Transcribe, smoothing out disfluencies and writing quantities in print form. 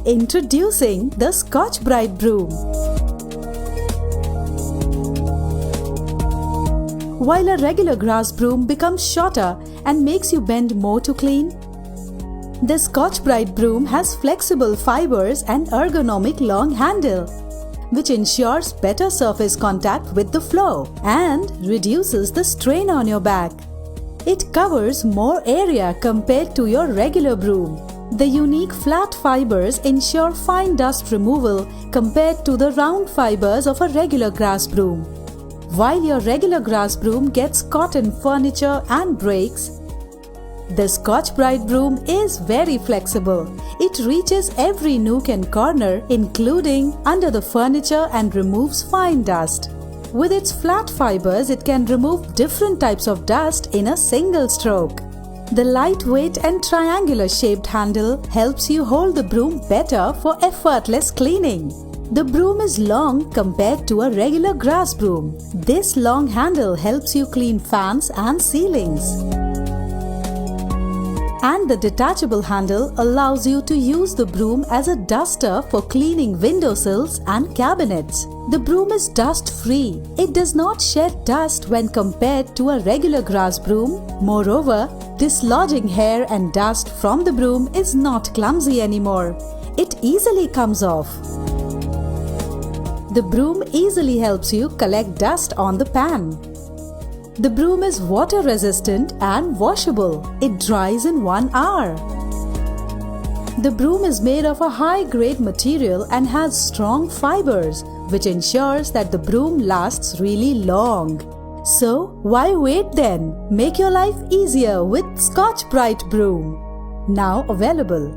Introducing the Scotch-Brite Broom. While a regular grass broom becomes shorter and makes you bend more to clean, the Scotch-Brite Broom has flexible fibers and ergonomic long handle, which ensures better surface contact with the floor and reduces the strain on your back. It covers more area compared to your regular broom. The unique flat fibers ensure fine dust removal compared to the round fibers of a regular grass broom. While your regular grass broom gets caught in furniture and breaks, the Scotch-Brite Broom is very flexible. It reaches every nook and corner, including under the furniture, and removes fine dust. With its flat fibers, it can remove different types of dust in a single stroke. The lightweight and triangular shaped handle helps you hold the broom better for effortless cleaning. The broom is long compared to a regular grass broom. This long handle helps you clean fans and ceilings. And the detachable handle allows you to use the broom as a duster for cleaning windowsills and cabinets. The broom is dust-free. It does not shed dust when compared to a regular grass broom. Moreover, dislodging hair and dust from the broom is not clumsy anymore. It easily comes off. The broom easily helps you collect dust on the pan. The broom is water resistant and washable. It dries in 1 hour. The broom is made of a high-grade material and has strong fibers, which ensures that the broom lasts really long. So, why wait then? Make your life easier with Scotch-Brite Broom. Now available.